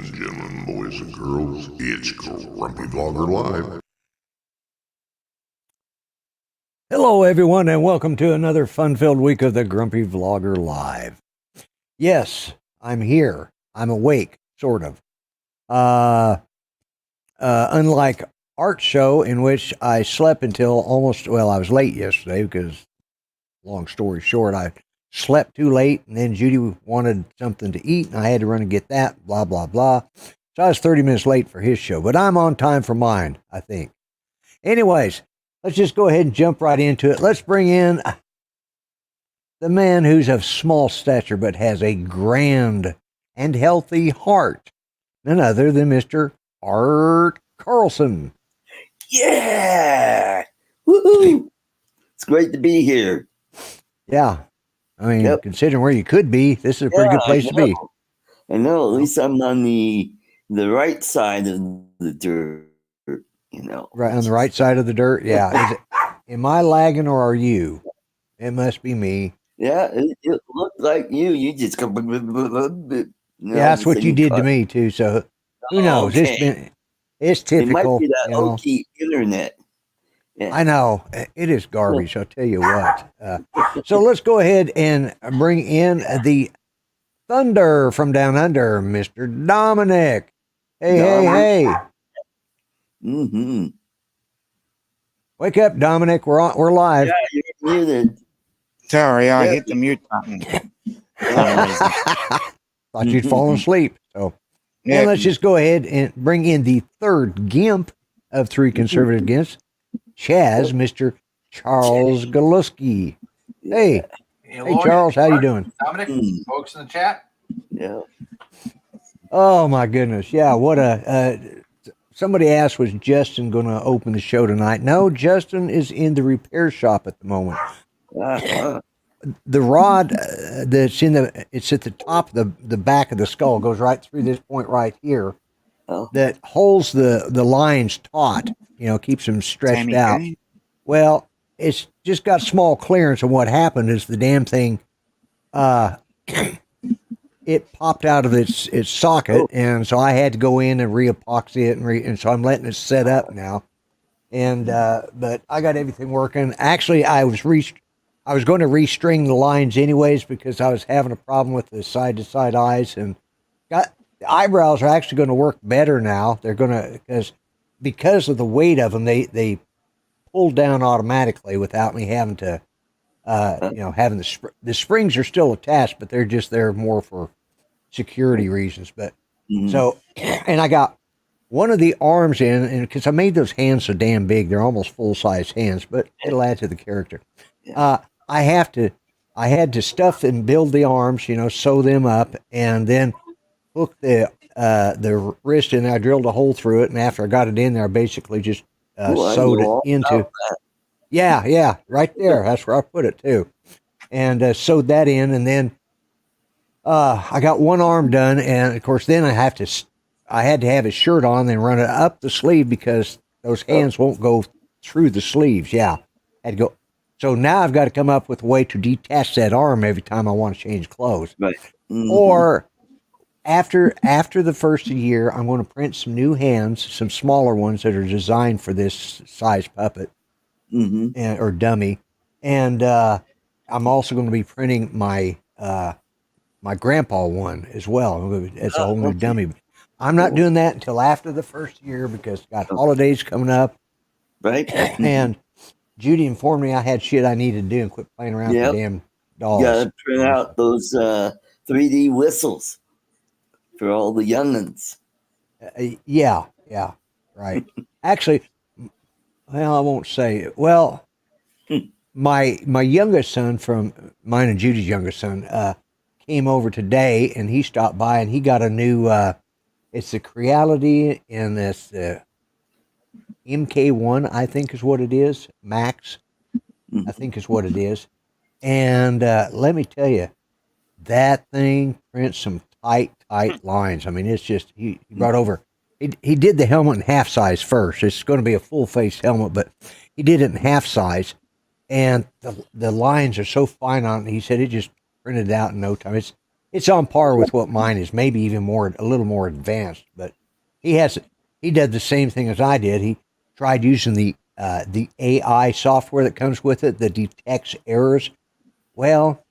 and gentlemen, boys and girls, it's Grumpy Vlogger Live. Hello, everyone, and welcome to another fun-filled week of the Grumpy Vlogger Live. Yes, I'm here. I'm awake, sort of. Unlike Art Show, in which I slept until almost, well, I was late yesterday because, long story short, I slept too late, and then Judy wanted something to eat, and I had to run and get that, blah, blah, blah. So I was 30 minutes late for his show, but I'm on time for mine, I think. Anyways, let's just go ahead and jump right into it. Let's bring in the man who's of small stature but has a grand and healthy heart. None other than Mr. Art Carlson. Yeah! Woohoo! It's great to be here. Yeah. I mean, considering where you could be, this is a pretty good place to be. I know. At least I'm on the right side of the dirt, you know. Right on the right side of the dirt? Yeah. Am I lagging or are you? It must be me. Yeah, it looked like you. You just go. Yeah, that's what you did to me, too. So who knows? Okay. It's typical. It might be that OT internet. Yeah. I know. It is garbage, I'll tell you what. So let's go ahead and bring in the Thunder from down under, Mr. Dominic. Hey. Mm-hmm. Wake up, Dominic. We're live. Yeah, you're muted. Sorry, I hit the mute button. Thought you'd fallen asleep. So and let's just go ahead and bring in the third GIMP of three conservative GIMPs, Chaz, Mr. Charles Galuski. Hey. Hey, Charles, how you doing? Dominic, folks in the chat. Yeah. Oh, my goodness. Yeah, what somebody asked, was Justin going to open the show tonight? No, Justin is in the repair shop at the moment. The rod it's at the top of the back of the skull, goes right through this point right here, that holds the lines taut, keeps them stretched out. Well, it's just got small clearance, and what happened is the damn thing, it popped out of its socket, and so I had to go in and re-epoxy it, and so I'm letting it set up now. And but I got everything working. Actually, I was going to restring the lines anyways because I was having a problem with the side-to-side eyes, and the eyebrows are actually going to work better now. They're going to because of the weight of them, they pull down automatically without me having to, having the springs are still attached, but they're just there more for security reasons. But so, and I got one of the arms in, and because I made those hands so damn big, they're almost full-size hands, but it'll add to the character. I had to stuff and build the arms, sew them up, and then hook the wrist in there. I drilled a hole through it, and after I got it in there, I basically just sewed it into. Yeah, right there. That's where I put it too, and sewed that in, and then I got one arm done, and of course, then I had to have his shirt on, then run it up the sleeve because those hands won't go through the sleeves. Yeah, had to go. So now I've got to come up with a way to detach that arm every time I want to change clothes. Right. Or after the first year, I'm going to print some new hands, some smaller ones that are designed for this size puppet or dummy. And I'm also going to be printing my my grandpa one as well. It's a whole new dummy. I'm not doing that until after the first year because got holidays coming up. Right. And Judy informed me I had shit I needed to do and quit playing around with the damn dolls. You gotta print out those 3D whistles for all the young'uns. Yeah, right. Actually, well, I won't say it. Well, my youngest son, from mine and Judy's youngest son, came over today, and he stopped by, and he got a new, it's the Creality, and this MK1, I think is what it is. Max, I think is what it is. And let me tell you, that thing prints some tight lines. I mean, it's just, he brought over, he did the helmet in half size first. It's going to be a full face helmet, but he did it in half size. And the lines are so fine on it. He said it just printed out in no time. it's on par with what mine is, maybe even a little more advanced. But he did the same thing as I did. He tried using the AI software that comes with it that detects errors. Well,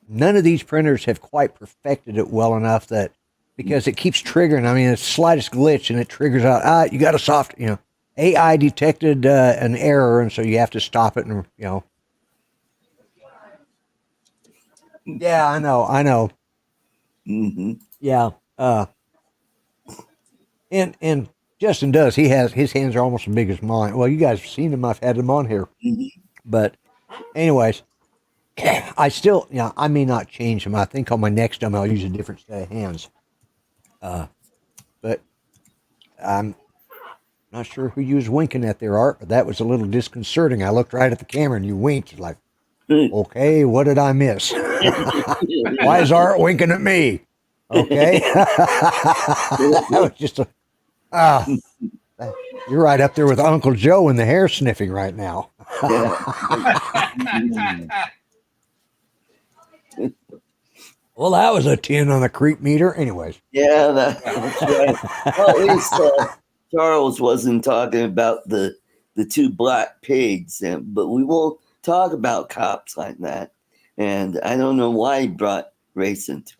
none of these printers have quite perfected it well enough that, because it keeps triggering. I mean, it's the slightest glitch and it triggers out, you got a AI detected an error, and so you have to stop it, and Yeah, I know. Mm-hmm. Yeah. And Justin does. His hands are almost as big as mine. Well, you guys have seen him. I've had him on here. Mm-hmm. But anyways, I still, I may not change them. I think on my next demo I'll use a different set of hands. But I'm not sure who you was winking at there, Art, but that was a little disconcerting. I looked right at the camera and you winked. Like, okay, what did I miss? Why is Art winking at me? Okay. That was just you're right up there with Uncle Joe and the hair sniffing right now. Well, that was a 10 on the creep meter. Anyways. Yeah, that's right. Well, at least Charles wasn't talking about the two black pigs, but we won't talk about cops like that. And I don't know why he brought race into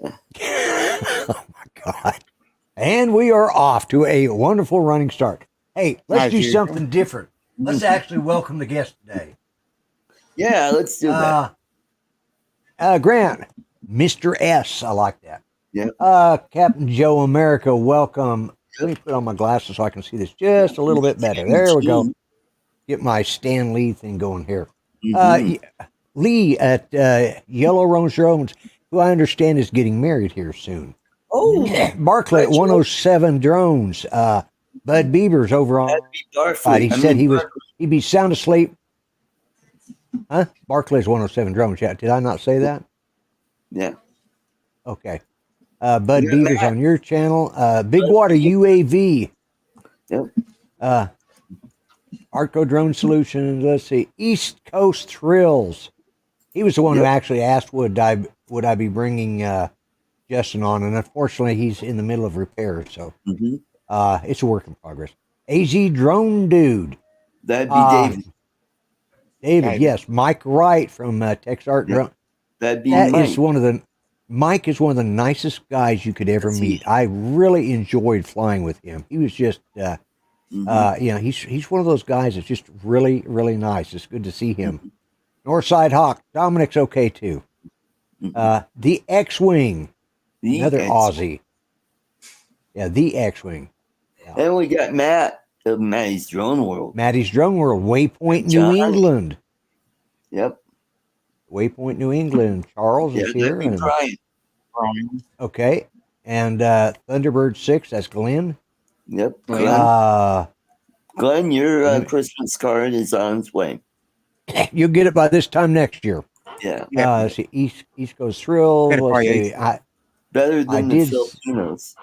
it. Oh, my God. And we are off to a wonderful running start. Hey, let's do something different. Let's actually welcome the guest today. Yeah, let's do that. Grant, Mr. S. I like that. Yeah. Captain Joe America, welcome. Let me put on my glasses so I can see this just a little bit better. There we go. Get my Stan Lee thing going here. Lee at Yellow Rose Drones, who I understand is getting married here soon. Oh, Barclay at 107 Drones. Bud Beaver's over on. He said he'd be sound asleep. Huh? Barclay's 107 Drones. Yeah, did I not say that? Yeah. Okay. Bud Beaver's on your channel. Big Water UAV. Yep. Artco Drone Solutions. Let's see. East Coast Thrills. He was the one who actually asked would I be bringing Justin on, and unfortunately he's in the middle of repairs, so it's a work in progress. AZ Drone Dude. That'd be David. David, yes. Mike Wright from Tex Art Drone. That'd be Mike. Mike is one of the nicest guys you could ever meet. I really enjoyed flying with him. He was just, he's one of those guys that's just really, really nice. It's good to see him. Northside Hawk. Dominic's okay too. The X-Wing. Another Aussie. Yeah, the X-Wing. Yeah. And we got Matt of Matty's Drone World. Matty's Drone World. Waypoint, New England. Yep. Waypoint, New England. Charles is here. And Bryan. Okay. And Thunderbird 6, that's Glenn. Yep. Glenn, your Christmas card is on its way. You'll get it by this time next year. Yeah. Let's see, East Coast Thrill. Better than the Filipinos.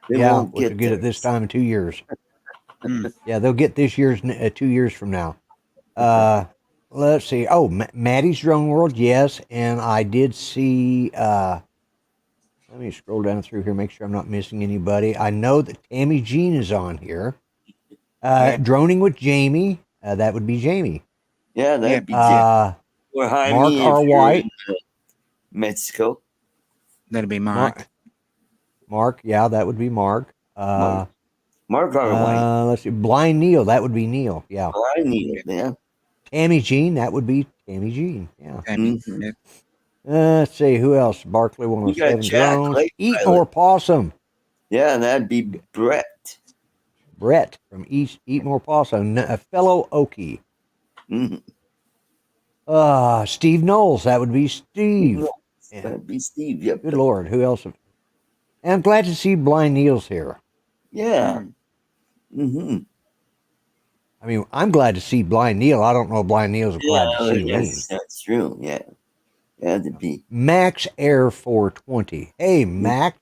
We'll get it this time in 2 years. Yeah, they'll get this year's 2 years from now. Let's see. Oh, Maddie's Drone World, yes. And I did see, let me scroll down through here, make sure I'm not missing anybody. I know that Tammy Jean is on here. Droning with Jamie, that would be Jamie. Yeah, that'd be Jamie. Or Mark R. White. Mexico. That'd be Mark. Mark, yeah, that would be Mark. Mark R. White. Let's see. Blind Neil, that would be Neil. Yeah. Blind Neil, yeah. Tammy Jean, that would be Tammy Jean. Yeah. Mm-hmm. Let's see, who else? Barclay 107 Drones. Eat More Possum. Yeah, that'd be Brett. Brett from Eat More Possum, a fellow Okie. Steve Knowles, that would be Steve. That'd be Steve, yep. Good Lord, who else? And I'm glad to see Blind Neil's here. Yeah. I mean, I'm glad to see Blind Neil. I don't know if Blind Neil's glad to see me. That's true, yeah. That'd be Max Air 420. Hey, Mac.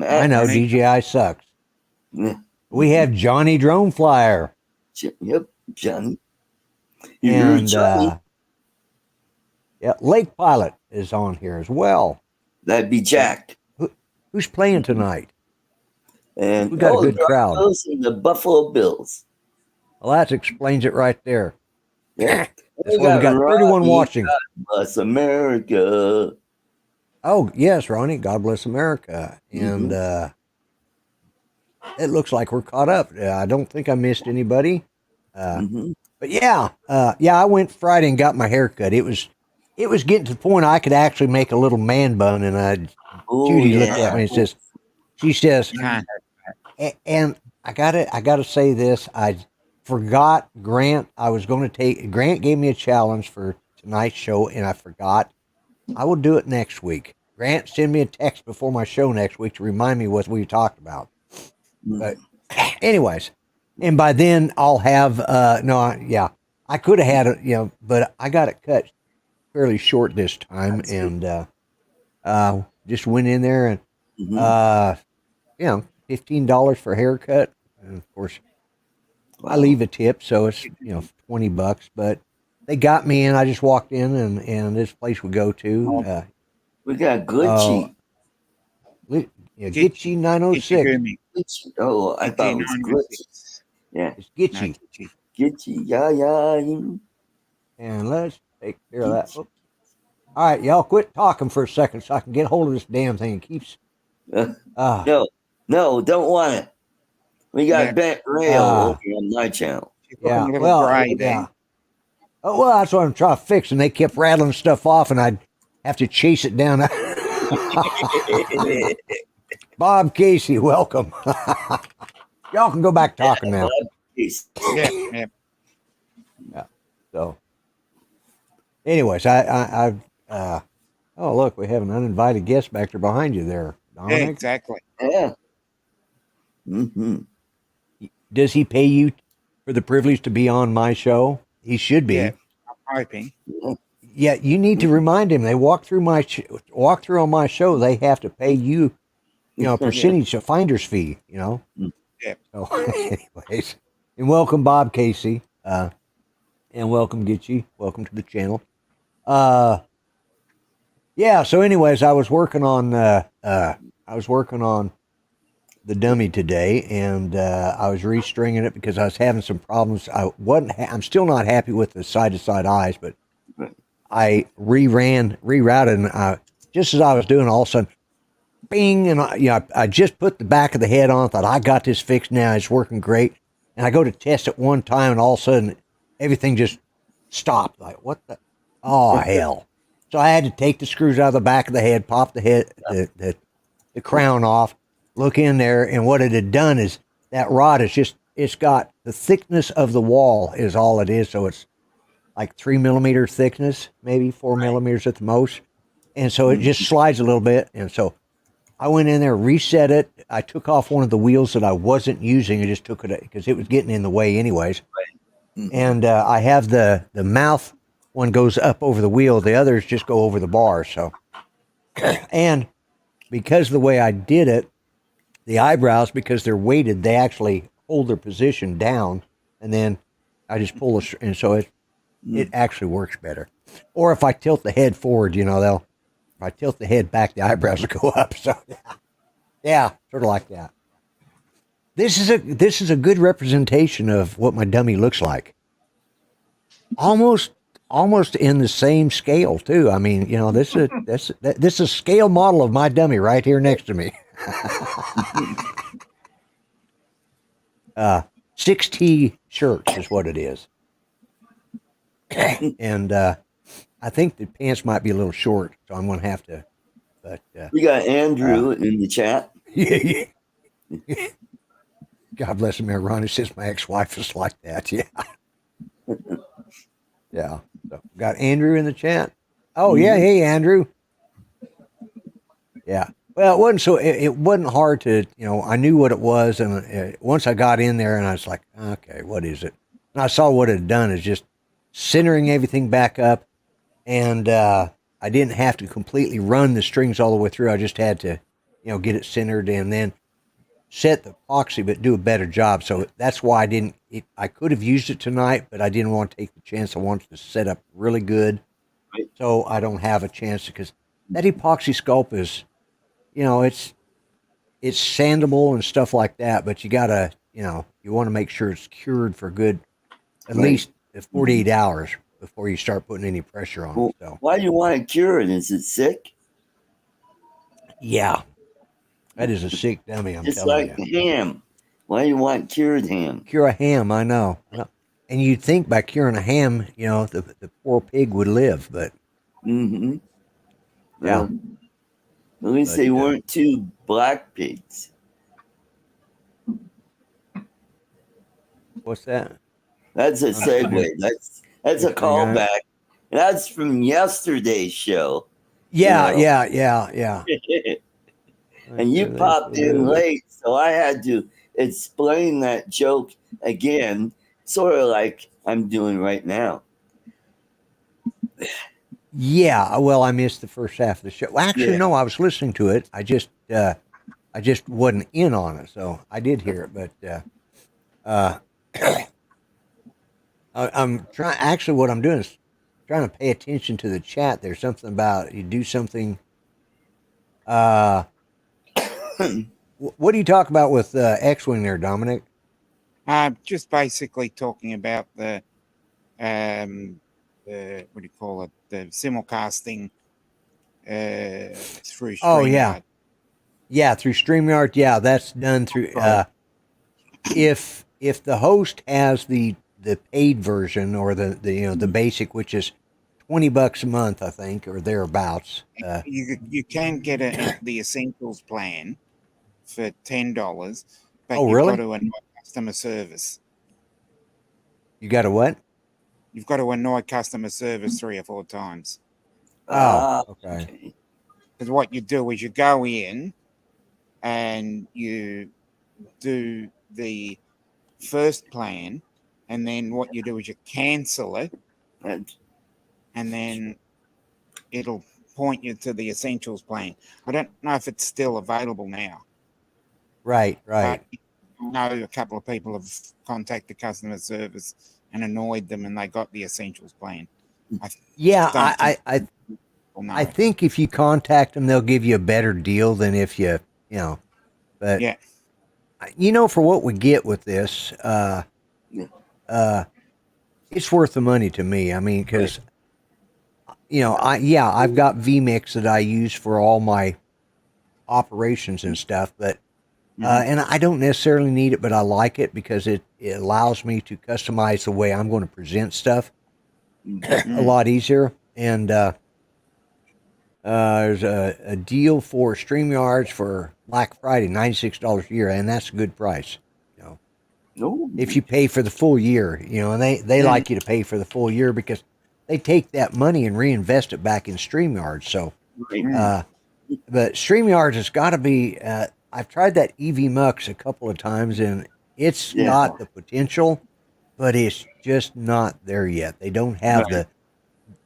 I know, DJI sucks. Yeah. We have Johnny Drone Flyer. Yep, Johnny. And Johnny. Yeah, Lake Pilot is on here as well. That'd be jacked. Who's playing tonight? And We got a good the crowd. Broncos and the Buffalo Bills. Well, that explains it right there. Yeah. That's why we got 31 watching. God bless America. Oh, yes, Ronnie. God bless America. And it looks like we're caught up. I don't think I missed anybody. But yeah, I went Friday and got my hair cut. It was getting to the point I could actually make a little man bun. And Judy looked at me and says, and I gotta say this. I forgot Grant. Grant gave me a challenge for tonight's show, and I forgot. I will do it next week. Grant, send me a text before my show next week to remind me what we talked about. But anyways, and by then I'll have I could have had it, but I got it cut fairly short this time, and just went in there and $15 for a haircut, and of course I leave a tip, so it's $20. But they got me in. I just walked in, and this place we go to. We got Glitchy. Gitchy 906. Oh, I thought it was Glitchy. Yeah, it's Gitchy. Gitchy, yeah. And let's take care of that. Oops. All right, y'all quit talking for a second so I can get hold of this damn thing. It keeps. No, don't want it. We got Bent Rail over on my channel. Yeah, well, Oh, well, that's what I'm trying to fix, and they kept rattling stuff off, and I'd have to chase it down. Bob Casey, welcome. Y'all can go back talking now. Yeah. So, anyways, oh, look, we have an uninvited guest back there behind you there, Dominic. Yeah, exactly. Yeah. Does he pay you for the privilege to be on my show? He should be. Yeah, I'm hoping. Yeah, you need to remind him. They walk through on my show. They have to pay you, a percentage of finder's fee. Yeah. So, anyways, and welcome Bob Casey, and welcome Gitchy. Welcome to the channel. Yeah. So, anyways, I was working on the dummy today, and I was restringing it because I was having some problems. I'm still not happy with the side-to-side eyes, but I rerouted, and just as I was doing, all of a sudden, bing, and I just put the back of the head on, thought I got this fixed now, it's working great, and I go to test it one time, and all of a sudden, everything just stopped. Like, what the? Oh, hell. So I had to take the screws out of the back of the head, pop the head, the crown off, look in there, and what it had done is that rod is it's got the thickness of the wall is all it is, so it's like 3 millimeter thickness, maybe 4 millimeters at the most, and so it just slides a little bit, and so I went in there, reset it. I took off one of the wheels that I wasn't using. I just took it because it was getting in the way anyways, and I have the mouth one goes up over the wheel, the others just go over the bar, so and because of the way I did it, the eyebrows, because they're weighted, they actually hold their position down, and then I just pull and so it actually works better. Or if I tilt the head forward, if I tilt the head back, the eyebrows will go up. So yeah, sort of like that. This is a good representation of what my dummy looks like. Almost in the same scale too. I mean, this is a scale model of my dummy right here next to me. 6T shirts is what it is. And I think the pants might be a little short, so I'm going to have to. But we got Andrew in the chat. Yeah. God bless him, Ronnie says my ex-wife is like that. Yeah. Yeah. So got Andrew in the chat. Oh yeah, hey Andrew. Yeah. Well, it wasn't hard to, I knew what it was, and once I got in there, and I was like, okay, what is it? And I saw what it had done is just centering everything back up, and I didn't have to completely run the strings all the way through. I just had to, get it centered and then set the epoxy, but do a better job. So that's why I could have used it tonight, but I didn't want to take the chance. I wanted to set up really good so I don't have a chance because that epoxy sculpt is, it's sandable and stuff like that, but you gotta, you want to make sure it's cured for good, at Right. least 48 hours before you start putting any pressure on Well, it. So why do you want to cure it? Is it sick? yeah, that is a sick dummy. I'm It's telling like you. ham. Why do you want cured ham? Cure a ham, I know. And you'd think by curing a ham, the poor pig would live, but Mm-hmm. yeah. At least But, they weren't two black pigs. What's that? That's a I'm segue. That's a callback. That's from yesterday's show. Yeah, You know. yeah. And you popped in late, so I had to explain that joke again, sort of like I'm doing right now. Yeah, well, I missed the first half of the show. Well, actually, Yeah. no, I was listening to it. I just wasn't in on it, so I did hear it. But I'm trying. Actually, what I'm doing is trying to pay attention to the chat. There's something about you do something. What do you talk about with X-wing there, Dominic? Just basically talking about the what do you call it? The simulcasting through StreamYard. Oh yeah, through StreamYard. Yeah, that's done through. If the host has the paid version or the basic, which is $20 a month, I think, or thereabouts. You can get the essentials plan for $10, but Oh, you've really? got to annoy customer service. You got a what? You've got to annoy customer service 3 or 4 times. Oh, okay. Because what you do is you go in and you do the first plan, and then what you do is you cancel it, and then it'll point you to the essentials plan. I don't know if it's still available now. Right. I know a couple of people have contacted customer service and annoyed them, and they got the essentials plan. I think if you contact them, they'll give you a better deal than if but yeah. For what we get with this, it's worth the money to me. I mean, because I've got vMix that I use for all my operations and stuff, but and I don't necessarily need it, but I like it because it allows me to customize the way I'm going to present stuff a lot easier. And there's a deal for StreamYards for Black Friday, $96 a year, and that's a good price. If you pay for the full year, and they like you to pay for the full year because they take that money and reinvest it back in StreamYards. So, but StreamYards has got to be. I've tried that EV Mux a couple of times, and it's got the potential, but it's just not there yet. They don't have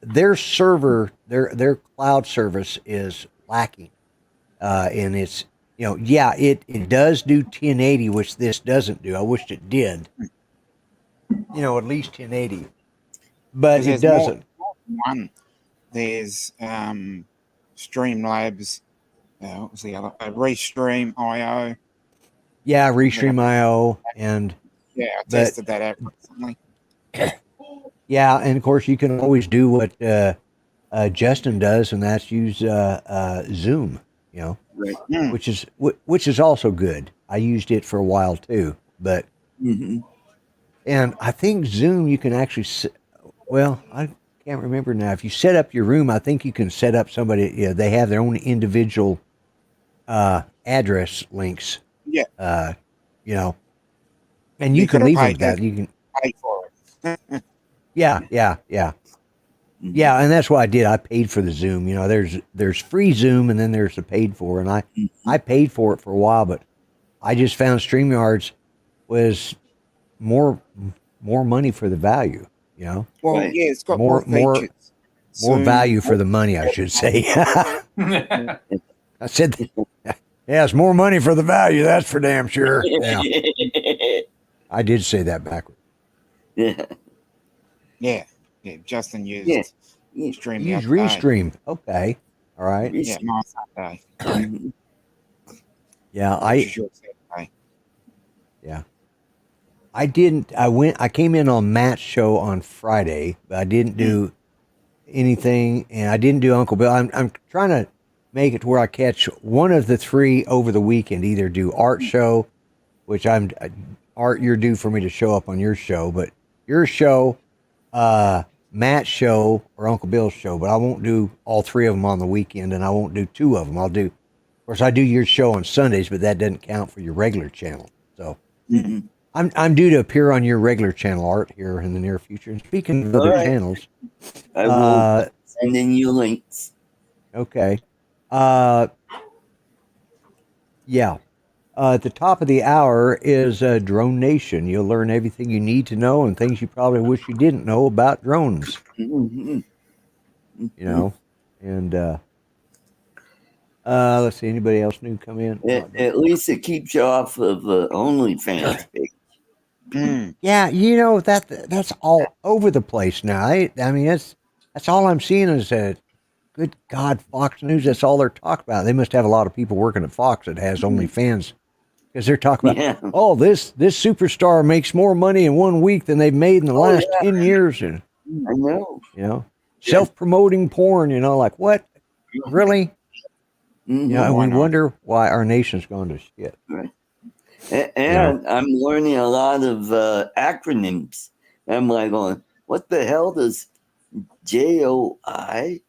their server, their cloud service is lacking, and it's it does do 1080, which this doesn't do. I wished it did, at least 1080, but it doesn't. There's Streamlabs. What was the other? Restream IO. Yeah, Restream IO, and I tested that out recently. Yeah, and of course you can always do what Justin does, and that's use Zoom. Which is also good. I used it for a while too, but and I think Zoom you can actually. Well, I can't remember now. If you set up your room, I think you can set up somebody. They have their own individual address links. Yeah. And you can leave them that. You can pay for it. Yeah, and that's what I did. I paid for the Zoom. There's free Zoom, and then there's the paid for. And I paid for it for a while, but I just found StreamYards was more money for the value. Well, it's got more features. More value for the money, I should say. I said, it's more money for the value. That's for damn sure. Yeah. I did say that backwards. Yeah, Justin used Stream You the use other day. Restream. Okay. All right. Yeah, my Saturday. Yeah, Which is your Saturday. yeah. I came in on Matt's show on Friday, but I didn't do anything, and I didn't do Uncle Bill. I'm trying to make it to where I catch one of the three over the weekend, either do Art show, which Art, you're due for me to show up on your show, but your show, Matt's show, or Uncle Bill's show, but I won't do all three of them on the weekend, and I won't do two of them. Of course, I do your show on Sundays, but that doesn't count for your regular channel. So I'm due to appear on your regular channel, Art, here in the near future. And speaking of other channels, I will send in you links. okay. Yeah. At the top of the hour is Drone Nation. You'll learn everything you need to know and things you probably wish you didn't know about drones. Mm-hmm. You know, and let's see, anybody else new come in? At least it keeps you off of OnlyFans page. Yeah, you know that's all over the place now. I mean, that's all I'm seeing is that. Good God, Fox News. That's all they're talking about. They must have a lot of people working at Fox that has OnlyFans because they're talking about, oh, this superstar makes more money in 1 week than they've made in the last 10 years. And I know. You know, self-promoting porn. You know, like what? Really? Mm-hmm. You know, and we wonder why our nation's gone to shit. Right. And I'm learning a lot of acronyms. I'm like going, what the hell does JOI?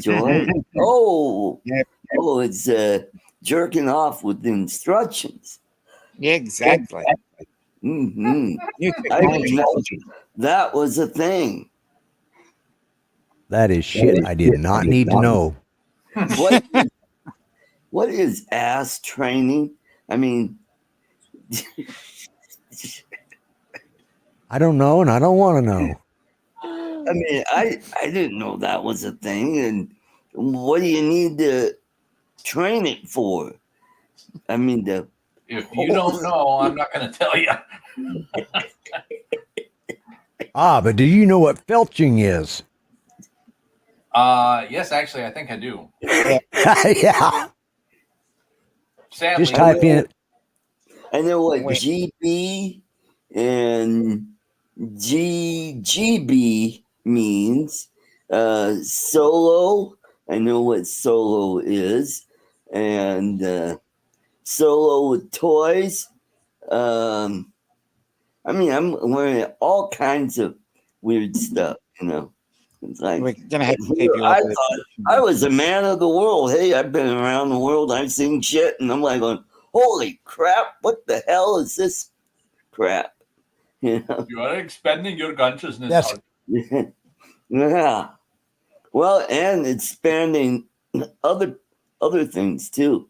Joy? Oh, it's jerking off with instructions. Yeah, exactly. Mm-hmm. I didn't know that was a thing. That is shit I did not need to know. What is ass training? I mean, I don't know, and I don't want to know. I mean, I didn't know that was a thing. And what do you need to train it for? I mean, if you don't know, I'm not going to tell you. But do you know what felching is? Yes, actually, I think I do. Yeah. Sadly, Just type in. I know what GB and GGB means. Solo, I know what solo is, and solo with toys. I mean, I'm learning all kinds of weird stuff, you know. It's like, we're gonna have to keep you I thought I was a man of the world. Hey, I've been around the world, I've seen shit, and I'm like going, holy crap, what the hell is this crap? You know? You are expanding your consciousness. Yes. Yeah. Well, and expanding other things too.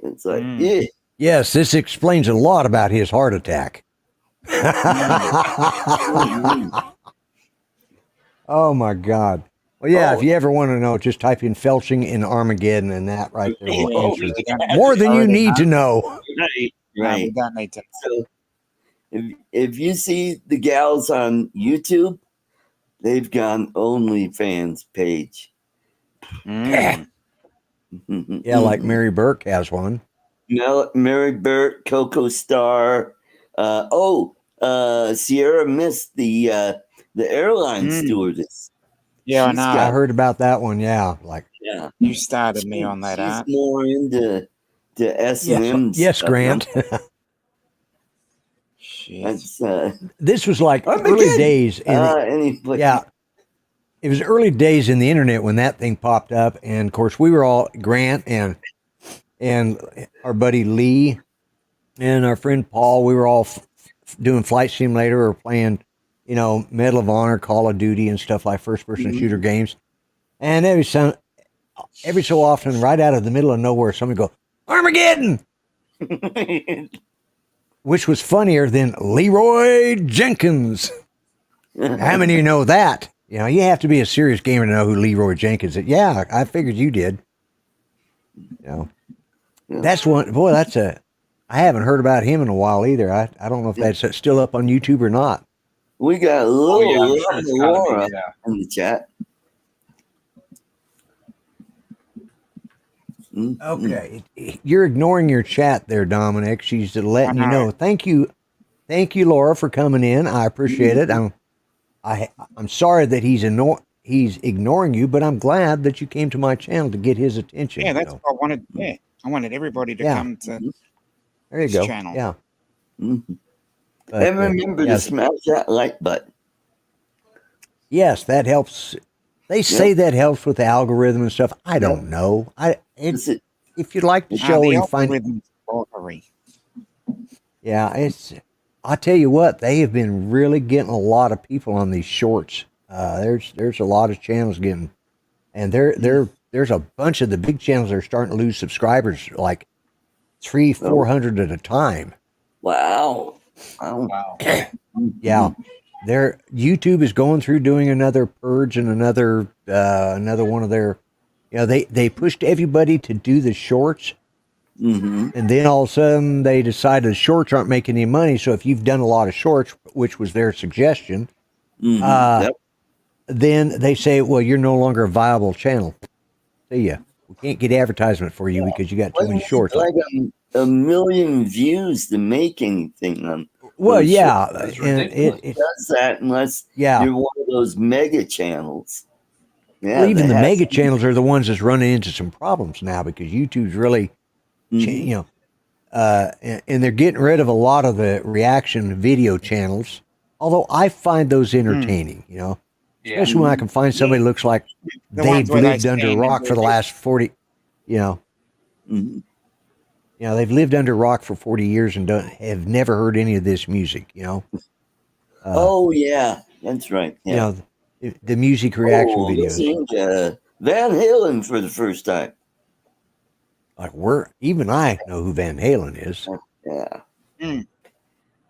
It's like, yeah. Yes, this explains a lot about his heart attack. Oh my God. Well, yeah, if you ever want to know, just type in felching in Armageddon and that right there will answer more than you need to know. Right. We don't need to. So if you see the gals on YouTube, they've got an OnlyFans page. Yeah, like Mary Burke has one. Mary Burke, Coco Star. Sierra missed the airline stewardess. Yeah, I know. I heard about that one. Yeah, You started me on that. She's more into S&M. Yes, Grant. That's, this was like early days. Anyway. Yeah, it was early days in the internet when that thing popped up, and of course we were all Grant and our buddy Lee and our friend Paul. We were all doing Flight Simulator or playing, you know, Medal of Honor, Call of Duty, and stuff like first-person shooter games. And every so often, right out of the middle of nowhere, somebody go Armageddon, which was funnier than Leroy Jenkins. How many of you know that? You know, you have to be a serious gamer to know who Leroy Jenkins is. Yeah, I figured you did. You know, that's one. Boy, I haven't heard about him in a while either. I don't know if that's still up on YouTube or not. We got Laura in the chat. Okay, you're ignoring your chat there, Dominic. She's letting you know. Thank you, Laura, for coming in. I appreciate it. I'm sorry that he's ignoring you, but I'm glad that you came to my channel to get his attention. Yeah, that's what I wanted. Yeah, I wanted everybody to come to there you this go. channel. Yeah. But, and remember to smash that like button. Yes, that helps. They say that helps with the algorithm and stuff. I don't know. If you like the show and find I tell you what, they have been really getting a lot of people on these shorts. There's a lot of channels getting, and there's a bunch of the big channels that are starting to lose subscribers, like 300-400 at a time. Wow. Yeah. YouTube is going through doing another purge and another one of their, they pushed everybody to do the shorts. And then all of a sudden they decided the shorts aren't making any money. So if you've done a lot of shorts, which was their suggestion, then they say, well, you're no longer a viable channel. See ya. We can't get advertisement for you because you got too many shorts. Like a million views to make anything on. Well, yeah, and it does that unless you're one of those mega channels. Yeah, well, even the mega channels are the ones that's running into some problems now because YouTube's really, and they're getting rid of a lot of the reaction video channels. Although I find those entertaining, especially when I can find somebody who looks like they've lived under a rock for the last 40, they've lived under a rock for 40 years and have never heard any of this music, oh, yeah, that's right. Yeah. The music reaction videos. Listening to Van Halen for the first time. Like even I know who Van Halen is. Yeah.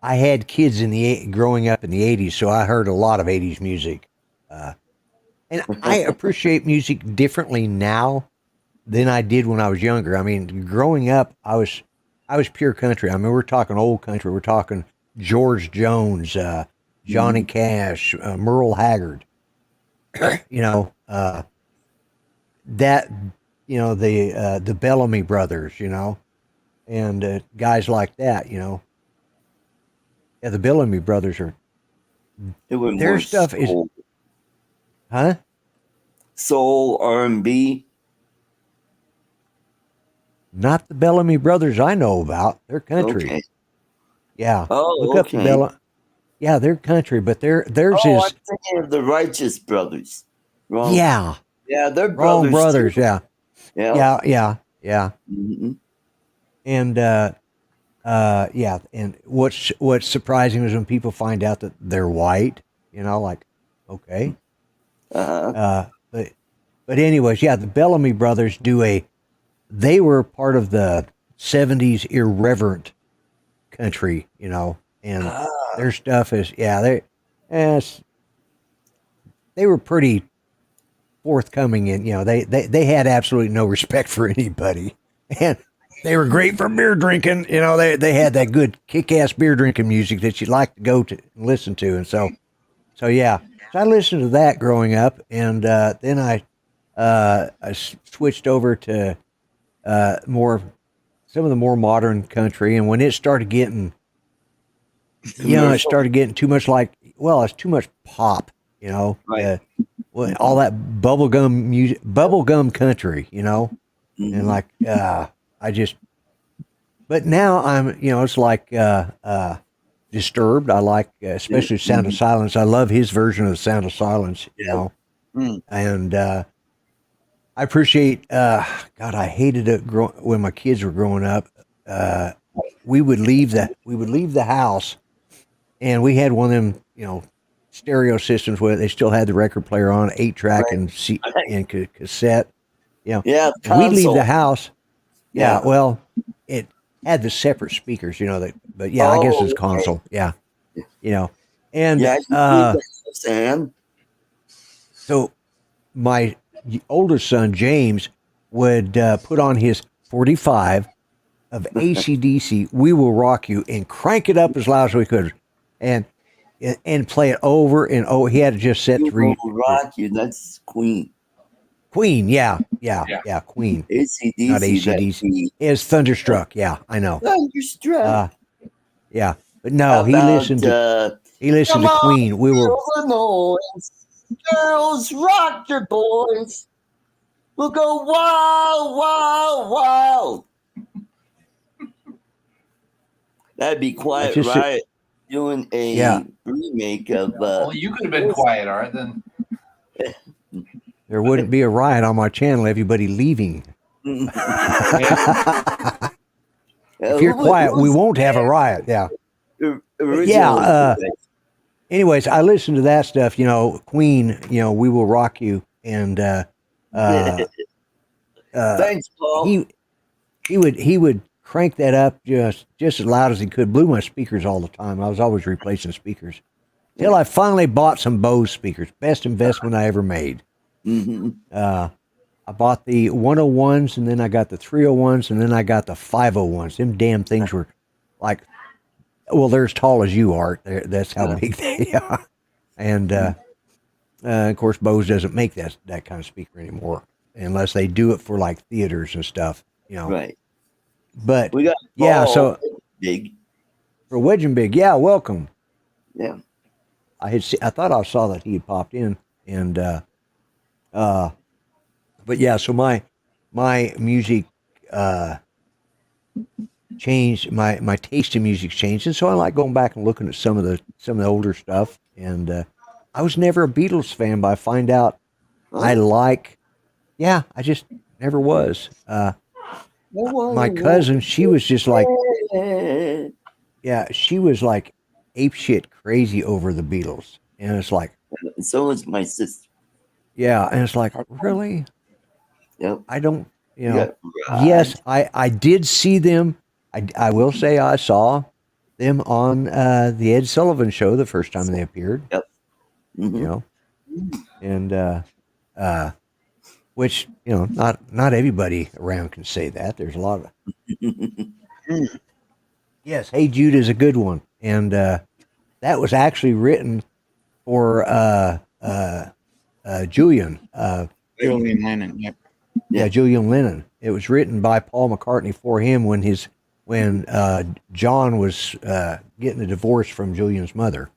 I had kids growing up in the 80s, so I heard a lot of 80s music. And I appreciate music differently now than I did when I was younger. I mean, growing up, I was pure country. I mean, we're talking old country. We're talking George Jones, Johnny Cash, Merle Haggard. The Bellamy Brothers, and guys like that, Yeah, the Bellamy Brothers are. Their stuff is. Huh? Soul, R&B. Not the Bellamy Brothers I know about. They're country. Okay. Yeah. Oh, look up the Bellamy. Yeah, they're country, but theirs is. I'm thinking of the Righteous Brothers. Wrong. Yeah. Yeah, they're Wrong brothers. Too. Yeah. Yeah. Mm-hmm. And and what's surprising is when people find out that they're white. Like, okay. But anyways, the Bellamy Brothers they were part of the 70s irreverent country, and their stuff is, they were pretty forthcoming and, they had absolutely no respect for anybody, and they were great for beer drinking. They had that good kick-ass beer drinking music that you'd like to go to and listen to. And so I listened to that growing up, and then I switched over to some of the more modern country. And when it started getting, it started getting too much it's too much pop, right. All that bubblegum music, bubblegum country, and like, but now I'm, it's like, Disturbed. I like, especially Sound of Silence. I love his version of the Sound of Silence, and, I appreciate, God, I hated it when my kids were growing up. We would leave the house, and we had one of them, stereo systems where they still had the record player on, 8-track and cassette. Yeah. We'd leave the house. Yeah. Well, it had the separate speakers, but I guess it's console. Yeah. And so my oldest son, James, would put on his 45 of AC/DC, We Will Rock You, and crank it up as loud as we could. And play it over and over. He had to just set We Will Rock You. That's Queen. Queen, yeah, Queen, not AC/DC, that'd ACDC. be It's Thunderstruck, yeah, I know. Thunderstruck. Yeah, but no, How he about, listened to come on, Queen. We were feel the noise. Girls, rock your boys. We'll go wild, wild, wild. That'd be Quiet just- Riot doing a Yeah. remake of. Well, you could have been quiet, Art. Then there wouldn't be a riot on my channel. Everybody leaving. If you're quiet, we won't have a riot. Yeah. Yeah. Anyways, I listened to that stuff. Queen. We Will Rock You, and Thanks, Paul. he would crank that up just as loud as he could. Blew my speakers all the time. I was always replacing speakers till I finally bought some Bose speakers. Best investment I ever made. I bought the 101s, and then I got the 301s, and then I got the 501s. Them damn things were like, well, they're as tall as you, Art. That's how big they are. And of course, Bose doesn't make that kind of speaker anymore, unless they do it for like theaters and stuff. Right. But We got Paul, so big for Wedge and Big, welcome. Yeah. I thought I saw that he had popped in, and but yeah, so my music changed, my taste in music changed, and so I like going back and looking at some of the older stuff. And I was never a Beatles fan, but I find out I just never was. My cousin, she was just like, she was like apeshit crazy over the Beatles, and it's like, so was my sister. Yeah, and it's like, really? Yep. I don't, yes, I did see them. I will say I saw them on the Ed Sullivan Show the first time they appeared. Yep. Mm-hmm. And which, not everybody around can say that. There's a lot of Yes, Hey Jude is a good one. And that was actually written for Julian Lennon. Yep. Yeah, Julian Lennon. It was written by Paul McCartney for him when John was getting a divorce from Julian's mother,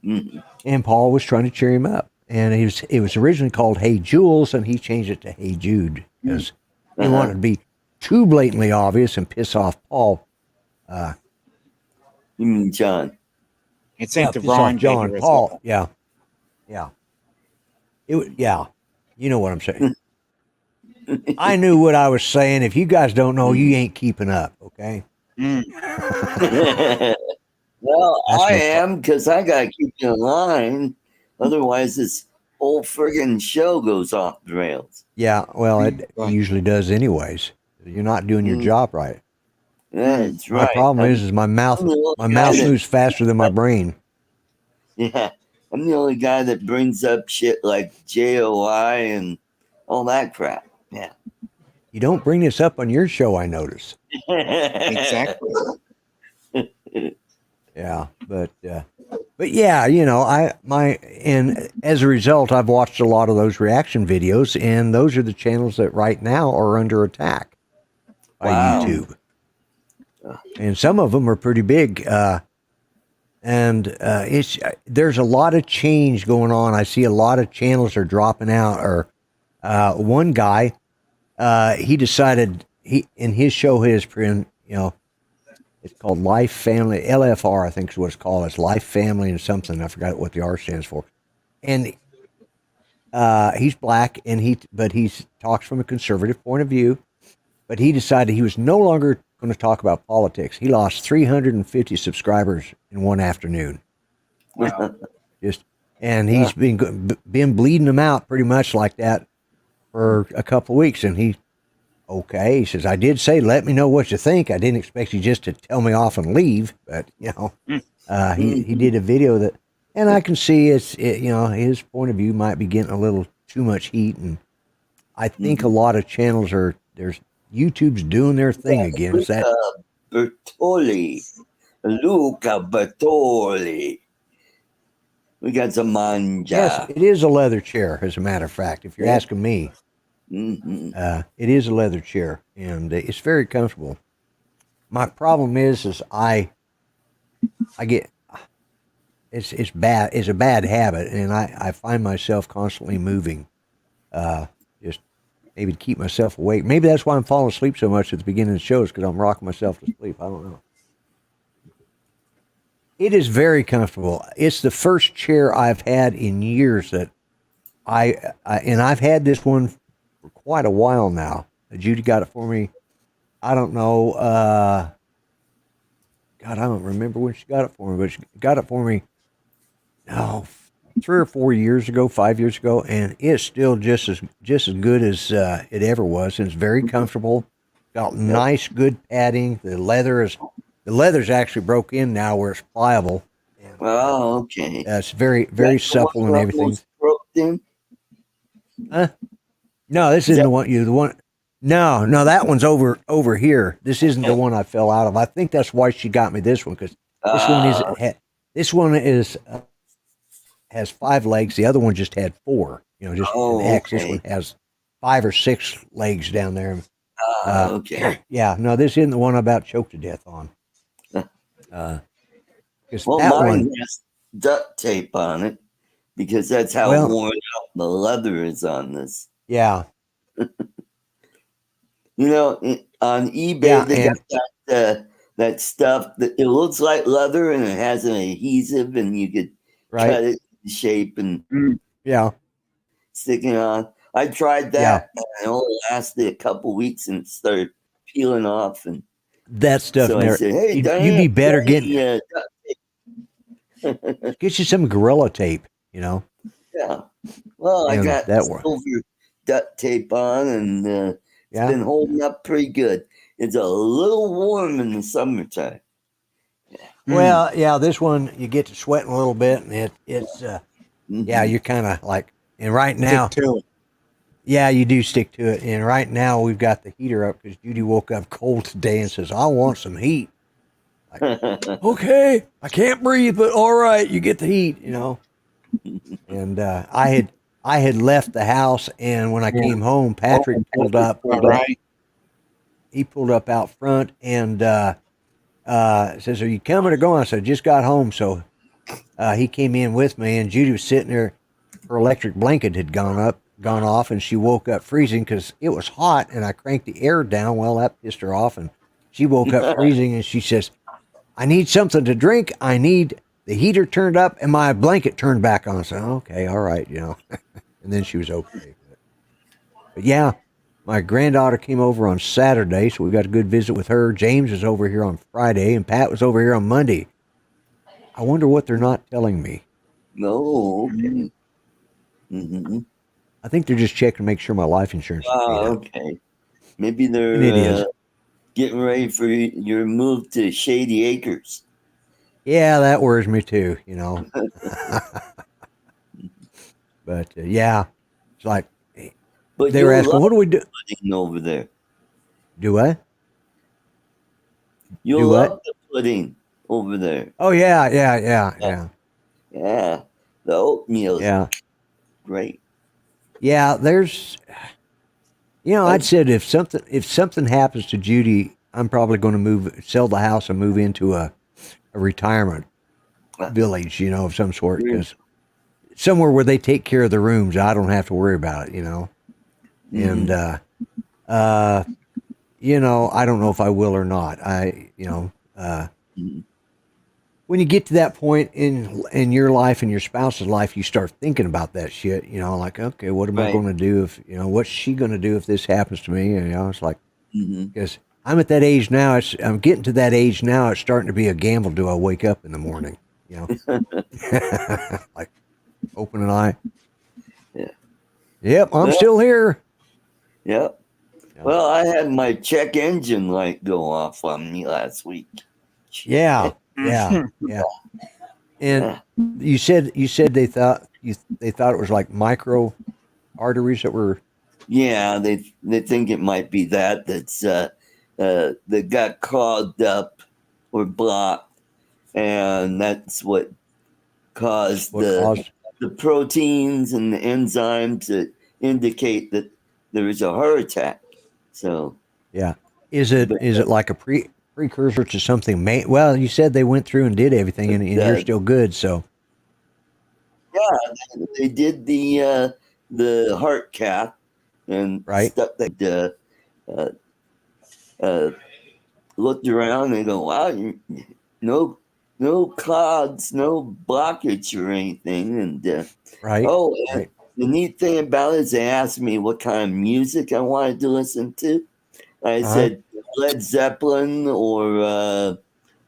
and Paul was trying to cheer him up. And it was originally called Hey Jules, and he changed it to Hey Jude because he wanted to be too blatantly obvious and piss off Paul. You mean John? It's sent to piss off Bryan John. Baker as Paul. well. Yeah. You know what I'm saying. I knew what I was saying. If you guys don't know, you ain't keeping up, okay? Well, I am, because I got to keep you in line. Otherwise, this whole friggin' show goes off the rails. Yeah, well, it usually does anyways. You're not doing your job right. That's right. My problem is my mouth moves faster than my brain. Yeah, I'm the only guy that brings up shit like JOI and all that crap. Yeah. You don't bring this up on your show, I notice. Exactly. Yeah, but yeah, and as a result, I've watched a lot of those reaction videos, and those are the channels that right now are under attack by YouTube. And some of them are pretty big. And there's a lot of change going on. I see a lot of channels are dropping out. Or one guy, he decided in his show it's called Life Family, LFR, I think is what it's called. It's Life Family and something. I forgot what the R stands for. And he's black, but he talks from a conservative point of view. But he decided he was no longer going to talk about politics. He lost 350 subscribers in one afternoon. Wow. And he's been bleeding them out pretty much like that for a couple of weeks. And he says, I did say, let me know what you think. I didn't expect you just to tell me off and leave, but he did a video that, and I can see his point of view might be getting a little too much heat. And I think a lot of channels YouTube's doing their thing again. Is that Bertoli? Luca Bertoli. We got some manja. Yes, it is a leather chair, as a matter of fact, if you're asking me. It is a leather chair, and it's very comfortable. My problem is I get it's bad. It's a bad habit, and I find myself constantly moving. Just maybe to keep myself awake. Maybe that's why I'm falling asleep so much at the beginning of the shows because I'm rocking myself to sleep. I don't know. It is very comfortable. It's the first chair I've had in years that and I've had this one for quite a while now. Judy got it for me. I don't know. God, I don't remember when she got it for me, but she got it for me. No, 3 or 4 years ago, 5 years ago, and it's still just as good as it ever was. And it's very comfortable. Got nice, good padding. The leather's actually broke in now where it's pliable. And, Oh, okay. it's very supple and everything. Broke in? No, this isn't the one. No, that one's over here. This isn't the one I fell out of. I think that's why she got me this one because this one has 5 legs. The other one just had 4. Just an X. Okay. This one has 5 or 6 legs down there. Okay. Yeah, no, this isn't the one I about choked to death on. Well, that mine one has duct tape on it because that's how worn out the leather is on this. Yeah. On eBay they got that stuff that it looks like leather and it has an adhesive and you could cut it in shape and stick it on. I tried that and it only lasted a couple weeks and it started peeling off and that stuff. So I said, "Hey, Diane, you'd be better getting duct tape." get you some Gorilla tape. Yeah. Well, I got that silver duct tape on, and it's been holding up pretty good. It's a little warm in the summertime. Well, yeah, this one you get to sweating a little bit, and it's you're kind of like, and right now, yeah, you do stick to it. And right now, we've got the heater up because Judy woke up cold today and says, "I want some heat." Like, okay, I can't breathe, but all right, you get the heat, And I had left the house, and when I came home, Patrick pulled up. He pulled up out front and says, "Are you coming or going?" I said, "Just got home." So he came in with me, and Judy was sitting there. Her electric blanket had gone off, and she woke up freezing because it was hot, and I cranked the air down. Well, that pissed her off, and she woke up freezing, and she says, "I need something to drink. I need the heater turned up and my blanket turned back on." I said, "Okay, all right, And then she was okay. But yeah, my granddaughter came over on Saturday, so we got a good visit with her. James was over here on Friday, and Pat was over here on Monday. I wonder what they're not telling me. No, okay. Mm-hmm. I think they're just checking to make sure my life insurance is paid up. Okay. Maybe they're getting ready for your move to Shady Acres. Yeah, that worries me too, But yeah, it's like they were asking, "What do we do over there?" Do what? You love the pudding over there. Oh yeah. Yeah, the oatmeal. Yeah, great. Yeah, there's, I'd said if something happens to Judy, I'm probably going to sell the house and move into a retirement village, of some sort, because somewhere where they take care of the rooms, I don't have to worry about it, And I don't know if I will or not. When you get to that point in your life and your spouse's life, you start thinking about that shit, like, okay, what am I going to do if, what's she going to do if this happens to me? It's like, because I'm at that age now, I'm getting to that age now, it's starting to be a gamble. Do I wake up in the morning? Like, open an eye. Yeah. Yep, I'm still here. Yep. Well, I had my check engine light go off on me last week. Yeah. And you said they thought it was like micro arteries that were. Yeah, they think it might be that's that got clogged up or blocked, and that's what caused the proteins and the enzymes that indicate that there was a heart attack. So Yeah. Is it like a precursor to something? Well, you said they went through and did everything, and you're still good. So yeah, they did the heart cath and right. stuff that looked around and go, wow, no clogs, no blockage or anything. And Right. and Right. the neat thing about it is they asked me what kind of music I wanted to listen to. I said Led Zeppelin or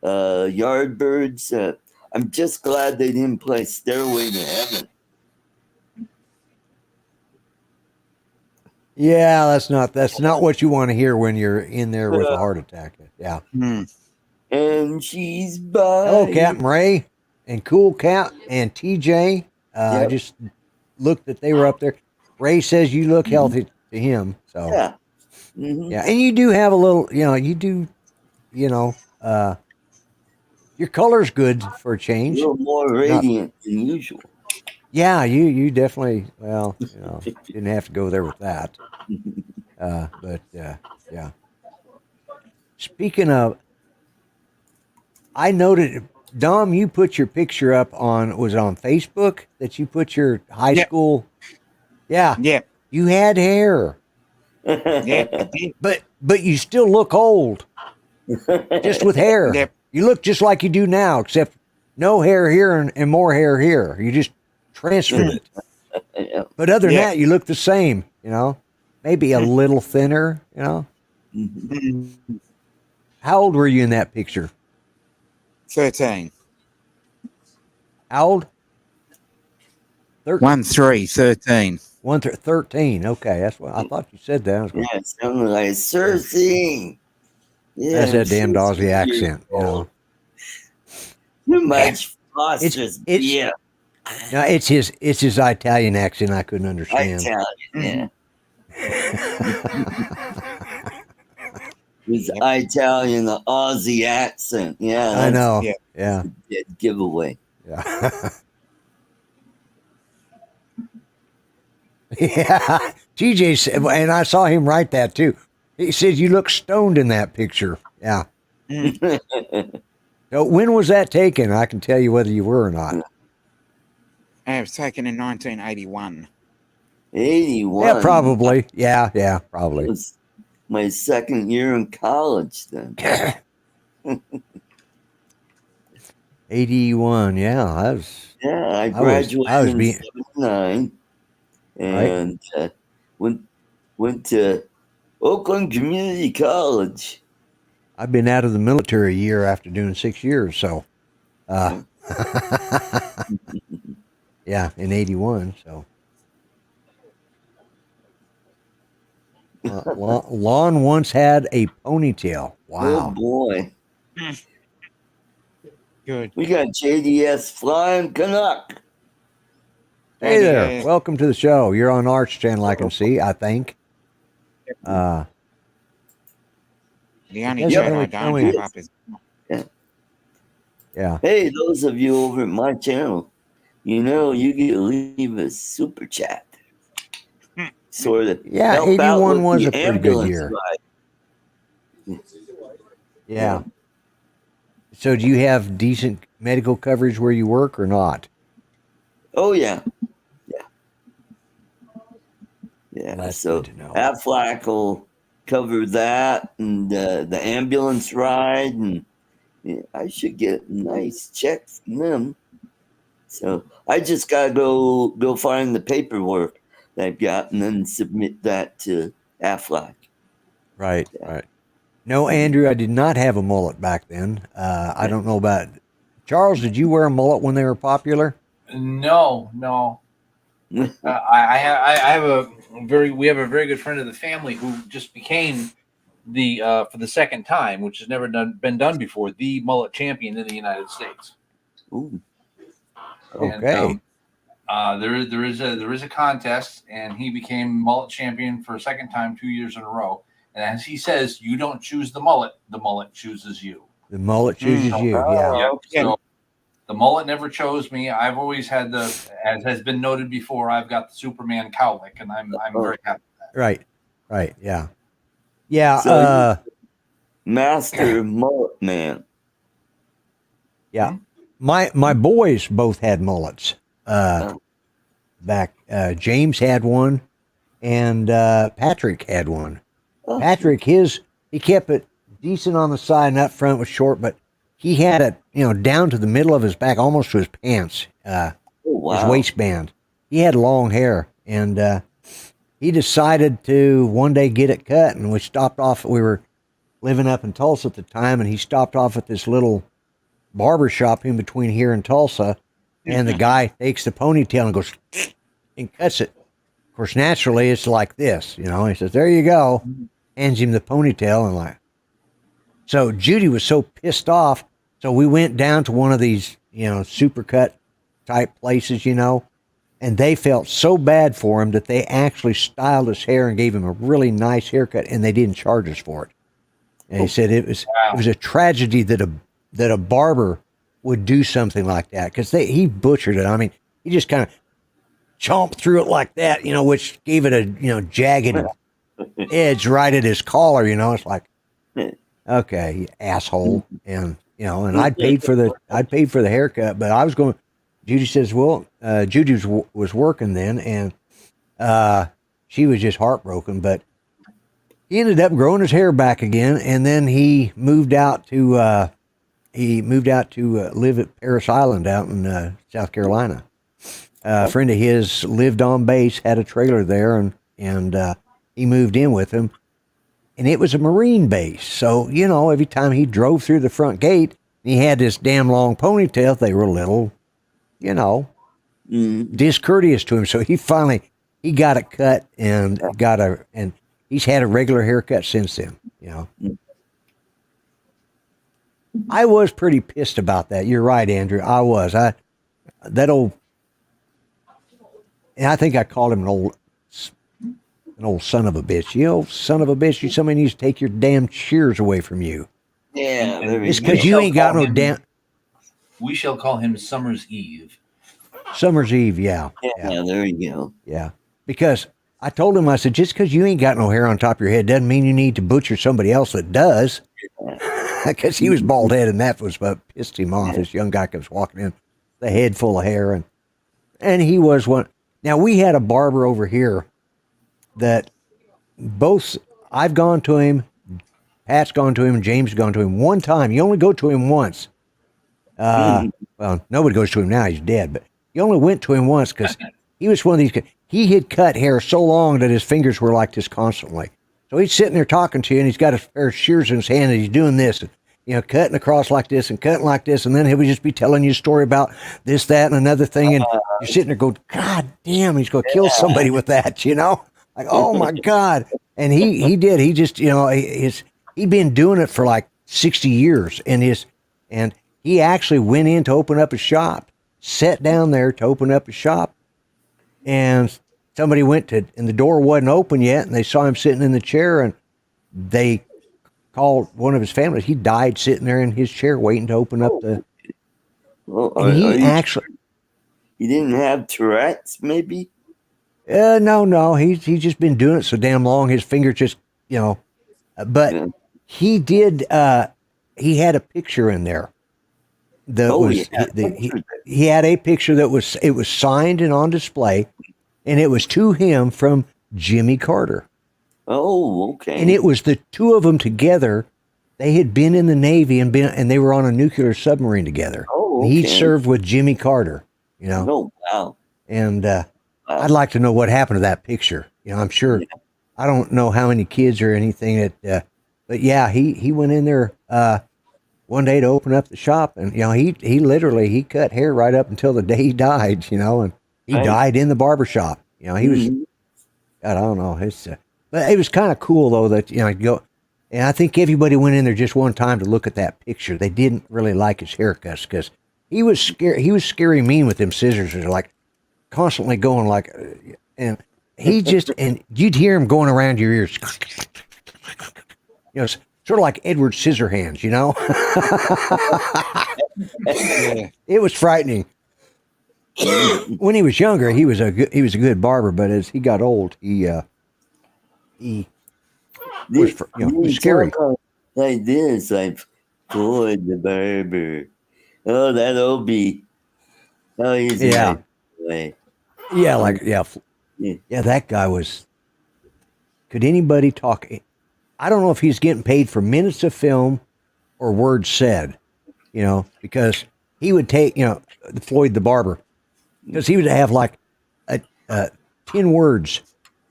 Yardbirds. I'm just glad they didn't play Stairway to Heaven. Yeah, that's not what you want to hear when you're in there with a heart attack. Yeah. And she's by. Hello, Captain Ray, and Cool Cat and TJ. I just looked that they were up there. Ray says you look healthy to him. So Yeah. Mm-hmm. yeah, and you do have a little. Your color's good for a A change. little more radiant than usual. Yeah, you definitely. Well, didn't have to go there with that. But yeah. Speaking of, I noted, Dom, you put your picture up was it on Facebook that you put your high school? Yeah. Yeah. You had hair. Yeah. I did. But you still look old. Just with hair. Yep. You look just like you do now, except no hair here and more hair here. You just transferred it. Yeah. But other than Yeah. that, you look the same, maybe a little thinner, Mm-hmm. How old were you in that picture? 13. How old? 13. 13. Okay, that's what I thought you said that. I was going, Yeah, it sounded like Cersei. Yeah, that's that damn Cersei. Aussie accent, Too much Foster's it's- beer. No, it's his Italian accent I couldn't understand. Italian, His Italian, the Aussie accent. Yeah, I know. yeah. Yeah. dead giveaway. Yeah. Yeah. TJ said, and I saw him write that too. He said, you look stoned in that picture. Yeah. So when was that taken? I can tell you whether you were or not. It was taken in 1981. 81. Yeah, probably. Yeah, probably. It was my second year in college then. 81. Yeah, I was. Yeah, I graduated being- in 79 and went to Oakland Community College. I've been out of the military a year after doing 6 years, so yeah, in 81. So Lon once had a ponytail. Oh Wow. boy. Good. We got JDS Flying Canuck. Hey there. Yeah. Welcome to the show. You're on Art's channel, I can see, I think. The only Doesn't shirt really I tell don't me. have up is Yeah. Hey, those of you over at my channel, you can leave a super chat. Sort of. Yeah, help out 81 with was the a pretty good ambulance year. ride. Yeah. So do you have decent medical coverage where you work or not? Oh yeah. Yeah. That's So good to know. Aflac will cover that and the ambulance ride, and I should get a nice check from them. So I just gotta go find the paperwork that I've got and then submit that to Aflac. Right. No, Andrew, I did not have a mullet back then. I don't know about Charles. Did you wear a mullet when they were popular? No. I have we have a very good friend of the family who just became for the second time, which has never been done before, the mullet champion in the United States. Ooh. Okay. And, there is a contest, and he became mullet champion for a second time 2 years in a row. And as he says, you don't choose the mullet chooses you. The mullet chooses you. Yeah. Yep. So the mullet never chose me. I've always had as has been noted before, I've got the Superman cowlick, and I'm very happy with that. Right. Right. Yeah. Yeah. So master mullet man. Yeah. My boys both had mullets. Oh. Back James had one and Patrick had one. Oh, Patrick he kept it decent on the side and up front was short, but he had it, down to the middle of his back, almost to his pants, oh, his wow. waistband. He had long hair and he decided to one day get it cut, and we stopped off. We were living up in Tulsa at the time, and he stopped off at this little barber shop in between here and Tulsa, and the guy takes the ponytail and goes and cuts it. Of course, naturally, it's like this, He says, "There you go," hands him the ponytail, and like. So Judy was so pissed off, so we went down to one of these, supercut type places, and they felt so bad for him that they actually styled his hair and gave him a really nice haircut, and they didn't charge us for it. And he said it was a tragedy that a barber would do something like that, because he butchered it. I mean, he just kind of chomped through it like that, which gave it a jagged edge right at his collar. It's like, okay, you asshole, and and I'd paid for the haircut, but I was going. Judy says, well, Judy was working then, and she was just heartbroken, but he ended up growing his hair back again, and then he moved out to live at Paris Island out in South Carolina. A friend of his lived on base, had a trailer there, and he moved in with him, and it was a Marine base. So, every time he drove through the front gate, he had this damn long ponytail. They were a little, discourteous to him. So he got it cut and and he's had a regular haircut since then, I was pretty pissed about that. You're right, Andrew. I was. And I think I called him an old son of a bitch. Son of a bitch, somebody needs to take your damn shears away from you. Yeah. It's because you ain't got no damn. We shall call him Summer's Eve. Summer's Eve, yeah. Yeah, there you go. Yeah. Because I told him, I said, just because you ain't got no hair on top of your head doesn't mean you need to butcher somebody else that does. Because he was bald headed, and that was what pissed him off. This young guy comes walking in, the head full of hair, and he was one. Now, we had a barber over here that I've gone to him, Pat's gone to him, and James has gone to him one time. You only go to him once. Well, nobody goes to him now. He's dead, but you only went to him once because he was one of these. He had cut hair so long that his fingers were like this constantly. So he's sitting there talking to you, and he's got a pair of shears in his hand, and he's doing this, cutting across like this and cutting like this, and then he would just be telling you a story about this, that, and another thing, and you're sitting there going, God damn, he's going to kill somebody with that, Like, oh my God. And he did. He just, he'd been doing it for like 60 years, and he actually went in to open up a shop, sat down there to open up a shop, and somebody and the door wasn't open yet, and they saw him sitting in the chair, and they called one of his family. He died sitting there in his chair waiting to open up the. Well, he didn't have Tourette's, maybe? No. He's just been doing it so damn long. His fingers just, but he did. He had a picture in there. He had a picture it was signed and on display, and it was to him from Jimmy Carter. Oh, okay. And it was the two of them together. They had been in the Navy and they were on a nuclear submarine together. Oh, okay. He served with Jimmy Carter, Oh, wow. And I'd like to know what happened to that picture. I'm sure. Yeah. I don't know how many kids or anything but yeah, he went in there one day to open up the shop, and he literally cut hair right up until the day he died, and he died in the barber shop. He was, God, I don't know, but it was kind of cool though that go, and I think everybody went in there just one time to look at that picture. They didn't really like his haircuts because he was scary mean with them scissors. They're like constantly going like, and he just and you'd hear him going around your ears, sort of like Edward Scissorhands, It was frightening. When he was younger, he was a good barber, but as he got old, he was it was scary. Like this, like Floyd the Barber. Oh, that Opie. Oh, he's a Yeah. nice boy. Yeah, like yeah, that guy was. Could anybody talk? I don't know if he's getting paid for minutes of film or words said, because he would take, Floyd the Barber, because he would have like a 10 words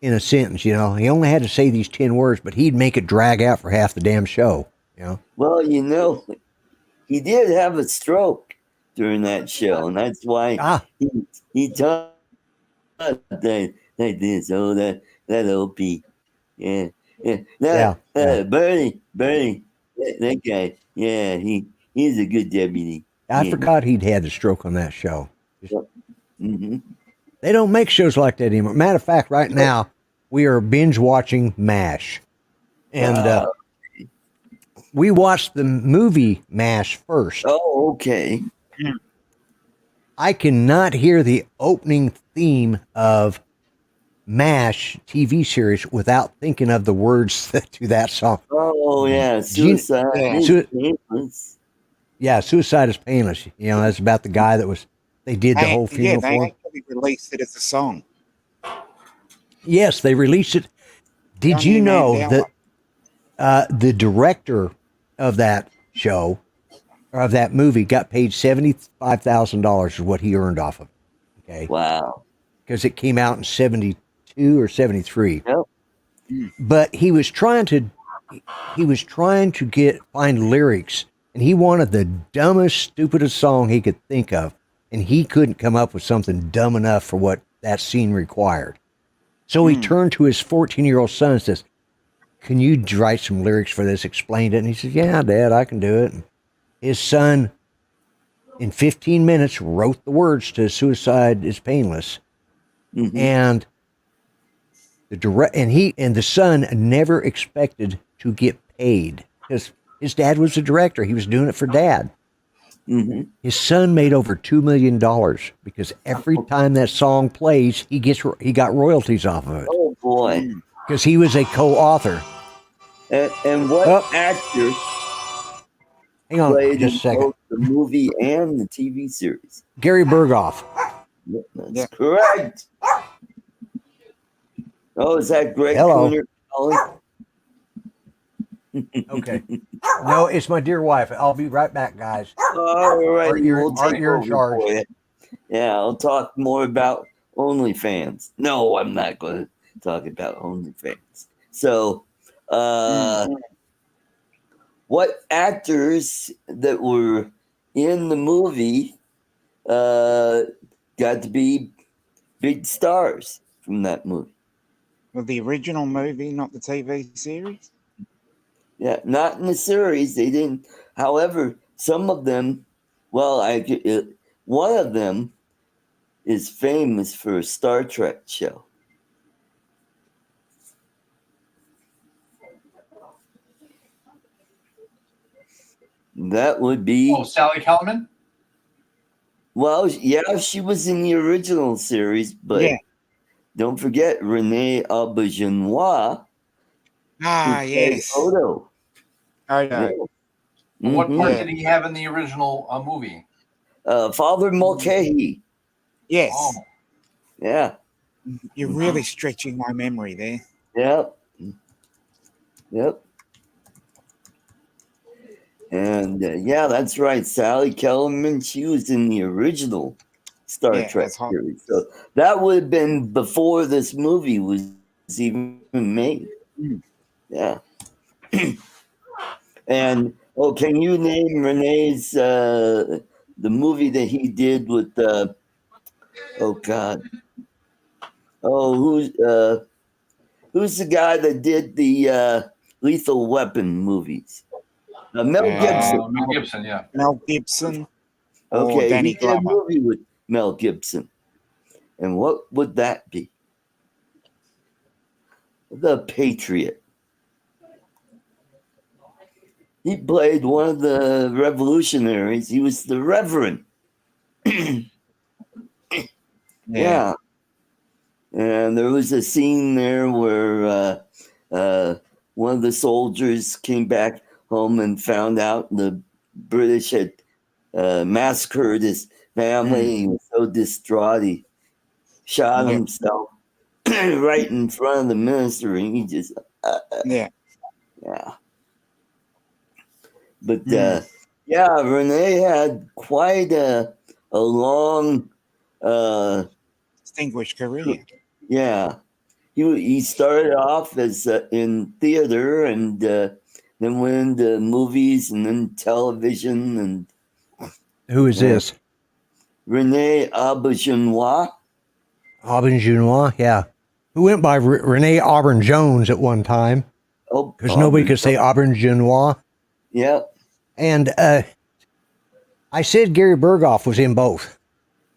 in a sentence, He only had to say these 10 words, but he'd make it drag out for half the damn show, Well, he did have a stroke during that show, and that's why he talked like this. Oh, that Opie. Yeah. Bernie, that guy. Yeah, he's a good deputy. I forgot he'd had the stroke on that show. Mm-hmm. They don't make shows like that anymore. Matter of fact, right now we are binge watching MASH, and we watched the movie MASH first. Oh, okay. I cannot hear the opening theme of MASH TV series without thinking of the words to that song. Oh yeah, Suicide is Painless. Yeah, Suicide is Painless. That's about the guy that they did the whole funeral for him. They actually released it as a song. Yes, they released it. Did you know that the director of that show, or of that movie, got paid $75,000 is what he earned off of it? Okay. Wow. Because it came out in 72 or 73. Yep. But he was trying to find lyrics, and he wanted the dumbest, stupidest song he could think of, and he couldn't come up with something dumb enough for what that scene required. So he turned to his 14-year-old son and says, "Can you write some lyrics for this?" Explained it, and he said, "Yeah, Dad, I can do it." And his son, in 15 minutes, wrote the words to "Suicide is Painless," and the son never expected to get paid because his dad was a director. He was doing it for Dad. His son made over $2 million because every time that song plays, he got royalties off of it. Oh boy! Because he was a co-author. And what actor? Hang on, played just a second. Both the movie and the TV series. Gary Berghoff. That's correct. Oh, is that Greg Hello. Cooner calling? Okay. No, it's my dear wife. I'll be right back, guys. All right, Art, you're in charge. Yeah, I'll talk more about OnlyFans. No, I'm not going to talk about OnlyFans. So, what actors that were in the movie got to be big stars from that movie? Well, the original movie, not the TV series? Yeah, not in the series. They didn't. However, some of them, one of them is famous for a Star Trek show. That would be. Oh, Sally Kellerman? Well, yeah, she was in the original series, but don't forget Renee Auberjonois. Ah, yes. Odo. I know. Yeah. What part did he have in the original movie? Father Mulcahy. Yes. Oh. Yeah. You're really stretching my memory there. Yep. And yeah, that's right. Sally Kellerman, she was in the original Star Trek series. So that would have been before this movie was even made. Yeah. And can you name Renee's the movie that he did with who's the guy that did the Lethal Weapon movies? Mel Gibson. Mel Gibson, yeah. Mel Gibson. Okay, Danny he did a Glover. movie with Mel Gibson. And what would that be? The Patriot. He played one of the revolutionaries. He was the Reverend. Yeah. And there was a scene there where one of the soldiers came back home and found out the British had massacred his family. He was so distraught he shot himself right in front of the minister, and he just yeah. But Renee had quite a long distinguished career. Yeah, he started off as in theater, and then went into movies and then television. And who is this? Renee Auberjonois. Auberjonois, yeah. Who went by Renee Auburn Jones at one time. Oh, because nobody could say Auberjonois. Yep. And I said Gary Berghoff was in both.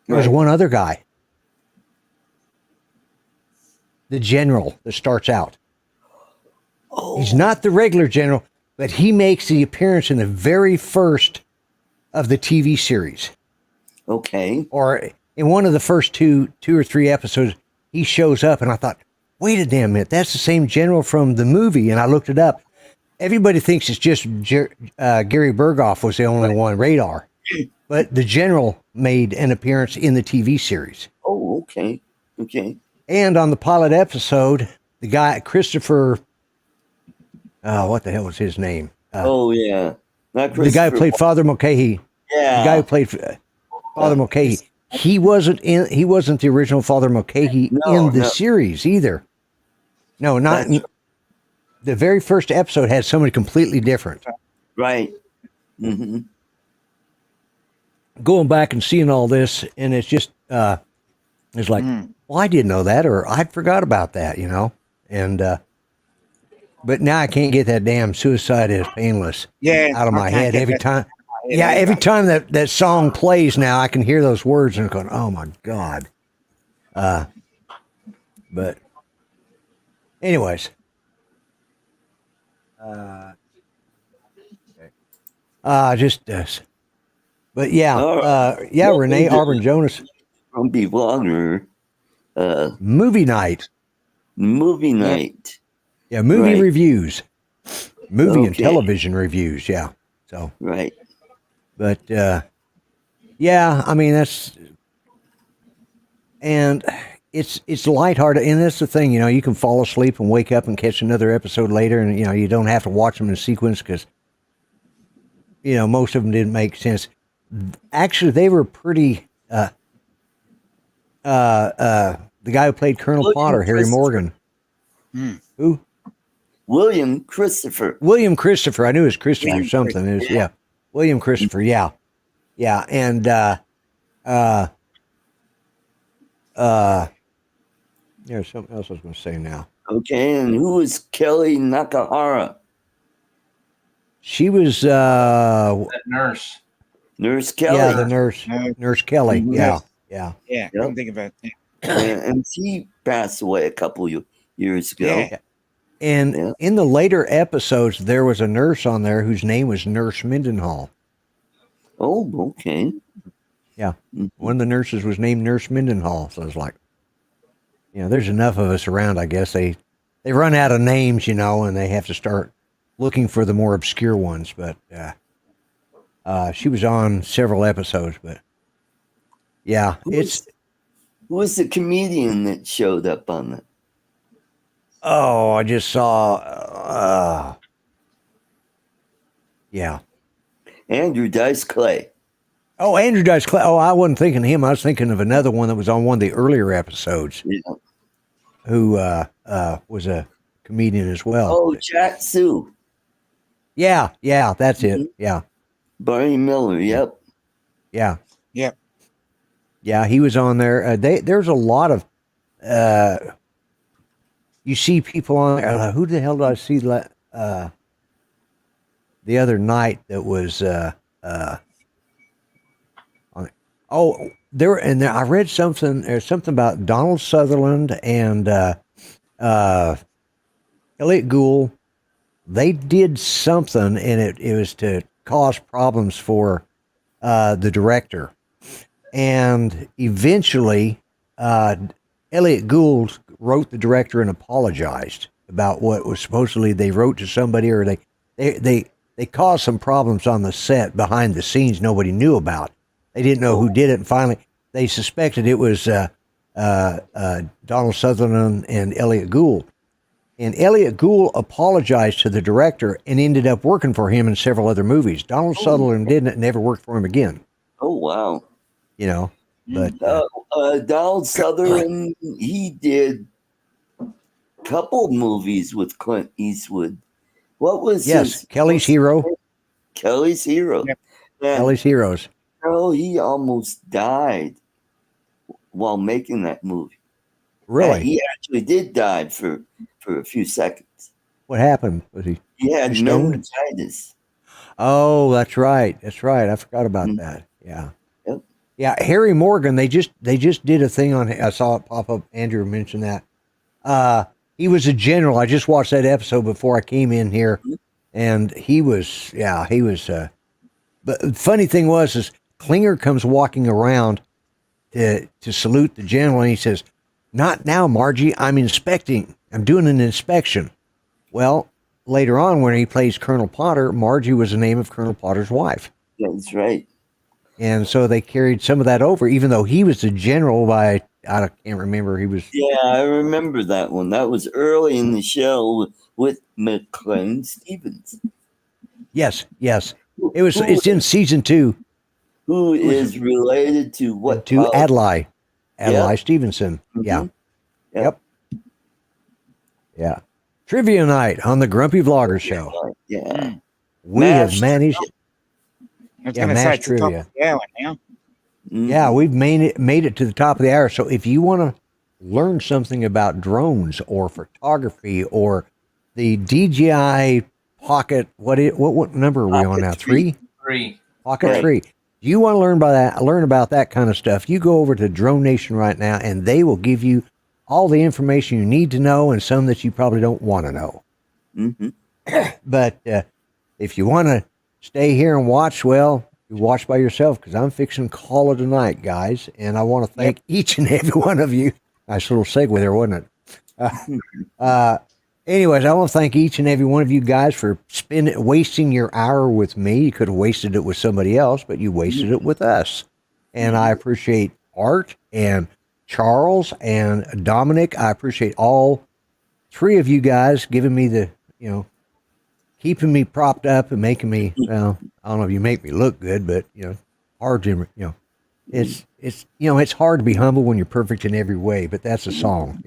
There was one other guy. The general that starts out. Oh. He's not the regular general, but he makes the appearance in the very first of the TV series. Okay. Or in one of the first two or three episodes, he shows up, and I thought, wait a damn minute, that's the same general from the movie. And I looked it up. Everybody thinks it's just Gary Berghoff was the only one, Radar. But the general made an appearance in the TV series. Oh, okay. Okay. And on the pilot episode, the guy, Christopher, what the hell was his name? Yeah. The guy who played Father Mulcahy. Yeah. The guy who played Father Mulcahy. He wasn't the original Father Mulcahy in the series either. No, not in, the very first episode had somebody completely different. Right. Mm-hmm. Going back and seeing all this, and it's just it's like, well, I didn't know that, or I forgot about that, you know. And but now I can't get that damn Suicide is Painless out of my head every time. Yeah, every time that song plays now, I can hear those words and going, oh my God. But anyways. But Renee Auburn-Jones. Grumpy Vlogger. Movie night. Movie night. Yeah, movie reviews. Movie and television reviews, yeah. So right. But I mean it's lighthearted, and that's the thing, you know, you can fall asleep and wake up and catch another episode later, and you know, you don't have to watch them in sequence because you know, most of them didn't make sense. Actually, they were pretty the guy who played Colonel Potter, Harry Morgan. Who? William Christopher. William Christopher. I knew it was Christopher something. It was, William Christopher. Yeah. Yeah. And there's something else I was going to say now. Okay. And who was Kelly Nakahara? She was that nurse. Nurse Kelly. Yeah, the nurse. Nurse Kelly. Yeah. Yeah. I don't think about that. And she passed away a couple of years ago. Yeah. And in the later episodes, there was a nurse on there whose name was Nurse Mendenhall. Oh, okay. Yeah. One of the nurses was named Nurse Mendenhall. So I was like, you know, there's enough of us around, I guess. They run out of names, you know, and they have to start looking for the more obscure ones. But she was on several episodes. But yeah, who was the comedian that showed up on that? Oh, I just saw, Andrew Dice Clay. Oh, Andrew Dice Clay. Oh, I wasn't thinking of him. I was thinking of another one that was on one of the earlier episodes. Yeah. Who was a comedian as well. Oh, Chat Sue. Yeah, that's it. Yeah. Barney Miller, yep. Yeah. Yep. Yeah, he was on there. There's a lot of you see people on there. Who the hell did I see the other night that was on it? Oh, I read something. There's something about Donald Sutherland and Elliot Gould. They did something, and it was to cause problems for the director. And eventually, Elliot Gould wrote the director and apologized about what was supposedly they wrote to somebody, or they caused some problems on the set behind the scenes nobody knew about. They didn't know who did it, and finally they suspected it was Donald Sutherland and Elliot Gould. And Elliot Gould apologized to the director and ended up working for him in several other movies. Donald Sutherland didn't, never worked for him again. Oh, wow. You know, but Donald Sutherland, he did a couple movies with Clint Eastwood. What was his? Kelly's Hero. Kelly's Hero. Yep. Kelly's Heroes. Oh, he almost died while making that movie. Really? He actually did die for a few seconds. What happened? Was he? He had stoned? meningitis. Oh, that's right. That's right. I forgot about that. Yeah. Yep. Yeah. Harry Morgan. They just did a thing on. I saw it pop up. Andrew mentioned that. He was a general. I just watched that episode before I came in here, and he was. But the funny thing is Klinger comes walking around to salute the general, and he says, "Not now, Margie. I'm inspecting. I'm doing an inspection." Well, later on, when he plays Colonel Potter, Margie was the name of Colonel Potter's wife. That's right. And so they carried some of that over, even though he was the general I can't remember. He was. Yeah, I remember that one. That was early in the show with McLean Stevens. Yes. It's in season 2. Who is related to what? To Adlai Stevenson. Mm-hmm. Yeah. Yep. Yeah. Trivia night on the Grumpy Vlogger Show. Yeah. We have managed. I was going to say it's the top of the hour now. Mm-hmm. Yeah, we've made it to the top of the hour. So if you want to learn something about drones or photography or the DJI Pocket, what number are we on now? 3? 3. Pocket 3. If you want to learn about that kind of stuff, you go over to Drone Nation right now, and they will give you all the information you need to know and some that you probably don't want to know. Mm-hmm. But if you want to stay here and watch, well, you watch by yourself, because I'm fixing to call it a night, guys. And I want to thank each and every one of you. Nice little segue there, wasn't it? Anyways, I want to thank each and every one of you guys for wasting your hour with me. You could have wasted it with somebody else, but you wasted it with us. And I appreciate Art and Charles and Dominic. I appreciate all 3 of you guys giving me the, keeping me propped up and making me, well, I don't know if you make me look good, but, hard to, it's hard to be humble when you're perfect in every way, but that's a song,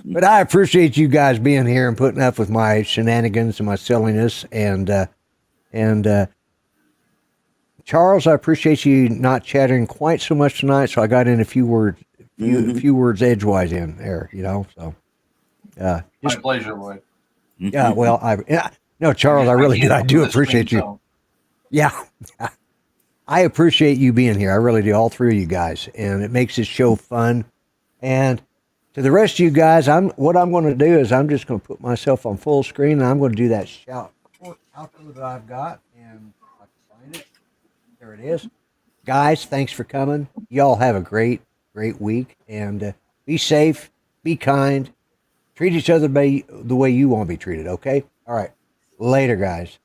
But I appreciate you guys being here and putting up with my shenanigans and my silliness. And Charles, I appreciate you not chattering quite so much tonight, so I got in a few words, few words edgewise in there, So, My pleasure, Roy. yeah. Well, no, Charles, I really do. I do appreciate you. Yeah, I appreciate you being here. I really do. All 3 of you guys, and it makes this show fun. And to the rest of you guys, what I'm going to do is I'm just going to put myself on full screen, and I'm going to do that outro that I've got, and I can find it. There it is. Guys, thanks for coming. Y'all have a great week, and be safe, be kind, treat each other the way you want to be treated. Okay. All right. Later, guys.